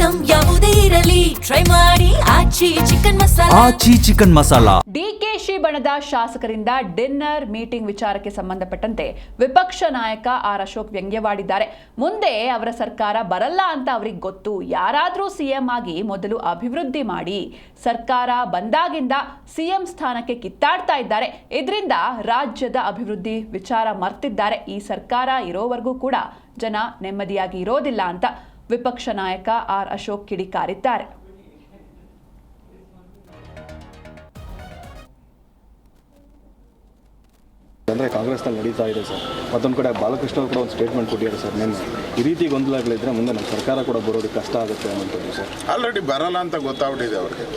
Item ಯಾವುದೇ ಇರಲಿ try ಮಾಡಿ ಆಚಿ ಚಿಕನ್ ಮಸಾಲಾ. ಡಿಕೆಶಿ ಬಣದ ಶಾಸಕರಿಂದ ಡಿನ್ನರ್ ಮೀಟಿಂಗ್ ವಿಚಾರಕ್ಕೆ ಸಂಬಂಧಪಟ್ಟಂತೆ ವಿಪಕ್ಷ ನಾಯಕ ಆರ್ ಅಶೋಕ್ ವ್ಯಂಗ್ಯವಾಡಿದ್ದಾರೆ. ಮುಂದೆ ಅವರ ಸರ್ಕಾರ ಬರಲ್ಲ ಅಂತ ಅವರಿಗೆ ಗೊತ್ತು. ಯಾರಾದರೂ ಸಿಎಂ ಆಗಿ ಮೊದಲು ಅಭಿವೃದ್ಧಿ ಮಾಡಿ. ಸರ್ಕಾರ ಬಂದಾಗಿಂದ ಸಿಎಂ ಸ್ಥಾನಕ್ಕೆ ಕಿತ್ತಾಡ್ತಾ ಇದ್ದಾರೆ. ಇದರಿಂದ ರಾಜ್ಯದ ಅಭಿವೃದ್ಧಿ ವಿಚಾರ ಮರ್ತಿದ್ದಾರೆ. ಈ ಸರ್ಕಾರ ಇರೋವರೆಗೂ ಕೂಡ ಜನ ನೆಮ್ಮದಿಯಾಗಿ ಇರೋದಿಲ್ಲ ಅಂತ ವಿಪಕ್ಷ ನಾಯಕ ಆರ್ ಅಶೋಕ್ ಕಿಡಿಕಾರಿದ್ದಾರೆ. ಅಂದರೆ ಕಾಂಗ್ರೆಸ್ನಲ್ಲಿ ನಡೀತಾ ಇದೆ ಸರ್. ಮತ್ತೊಂದು ಕಡೆ ಬಾಲಕೃಷ್ಣ ಅವರು ಕೂಡ ಒಂದು ಸ್ಟೇಟ್ಮೆಂಟ್ ಕೊಟ್ಟಿದ್ದಾರೆ ಸರ್. ನಿನ್ನೆ ಈ ರೀತಿ ಗೊಂದಲಗಳಿದ್ರೆ ಮುಂದೆ ನಮ್ಮ ಸರ್ಕಾರ ಕೂಡ ಬರೋದಕ್ಕೆ ಕಷ್ಟ ಆಗುತ್ತೆ ಅನ್ನೋದು ಸರ್. ಆಲ್ರೆಡಿ ಬರಲ್ಲ ಅಂತ ಗೊತ್ತಾಗ್ಬಿಟ್ಟಿದೆ ಅವ್ರಿಗೆ.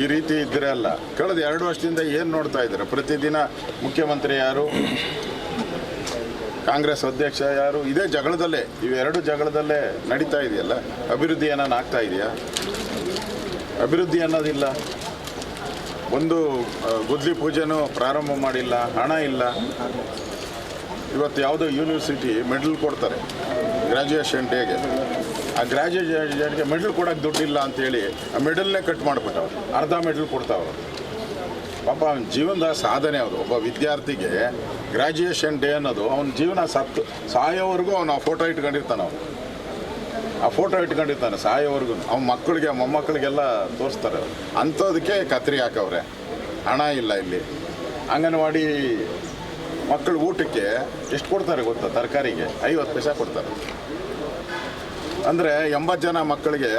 ಈ ರೀತಿ ಇದ್ದರೆ ಅಲ್ಲ, ಕಳೆದ 2 ವರ್ಷದಿಂದ ಏನು ನೋಡ್ತಾ ಇದ್ದಾರೆ? ಪ್ರತಿದಿನ ಮುಖ್ಯಮಂತ್ರಿ ಯಾರು, ಕಾಂಗ್ರೆಸ್ ಅಧ್ಯಕ್ಷ ಯಾರು, ಇದೇ ಜಗಳದಲ್ಲೇ, ಇವೆರಡು ಜಗಳದಲ್ಲೇ ನಡೀತಾ ಇದೆಯಲ್ಲ. ಅಭಿವೃದ್ಧಿ ಏನಾನು ಆಗ್ತಾ ಇದೆಯಾ? ಅಭಿವೃದ್ಧಿ ಅನ್ನೋದಿಲ್ಲ. ಒಂದು ಗುದ್ಲಿ ಪೂಜೆನೂ ಪ್ರಾರಂಭ ಮಾಡಿಲ್ಲ, ಹಣ ಇಲ್ಲ. ಇವತ್ತು ಯಾವುದೋ ಯೂನಿವರ್ಸಿಟಿ ಮೆಡಲ್ ಕೊಡ್ತಾರೆ ಗ್ರ್ಯಾಜುಯೇಷನ್ ಡೇಗೆ. ಆ ಗ್ರ್ಯಾಜುಯೇಷನ್ಗೆ ಮೆಡಲ್ ಕೊಡೋಕ್ಕೆ ದುಡ್ಡಿಲ್ಲ ಅಂತೇಳಿ ಆ ಮೆಡಲ್ನೇ ಕಟ್ ಮಾಡಿಬಿಟ್ಟವ್ರು. ಅರ್ಧ ಮೆಡಲ್ ಕೊಡ್ತಾವ್ರು. ಪಾಪ ಅವನ ಜೀವನದ ಸಾಧನೆ ಅವರು. ಒಬ್ಬ ವಿದ್ಯಾರ್ಥಿಗೆ ಗ್ರ್ಯಾಜುಯೇಷನ್ ಡೇ ಅನ್ನೋದು ಅವನ ಜೀವನ ಸಾಯೋವರೆಗೂ ಅವನು ಆ ಫೋಟೋ ಇಟ್ಕೊಂಡಿರ್ತಾನೆ. ಅವನು ಆ ಫೋಟೋ ಇಟ್ಕೊಂಡಿರ್ತಾನೆ ಸಾಯೋವರೆಗೂ. ಅವನ ಮಕ್ಕಳಿಗೆ ಮೊಮ್ಮಕ್ಕಳಿಗೆಲ್ಲ ತೋರಿಸ್ತಾರೆ. ಅಂಥದಕ್ಕೆ ಕತ್ರಿ ಹಾಕವ್ರೆ. ಹಣ ಇಲ್ಲ ಇಲ್ಲಿ. ಅಂಗನವಾಡಿ ಮಕ್ಕಳ ಊಟಕ್ಕೆ ಎಷ್ಟು ಕೊಡ್ತಾರೆ ಗೊತ್ತಾ? ತರಕಾರಿಗೆ 50 ಪೈಸೆ ಕೊಡ್ತಾರೆ. ಅಂದರೆ 80 ಜನ ಮಕ್ಕಳಿಗೆ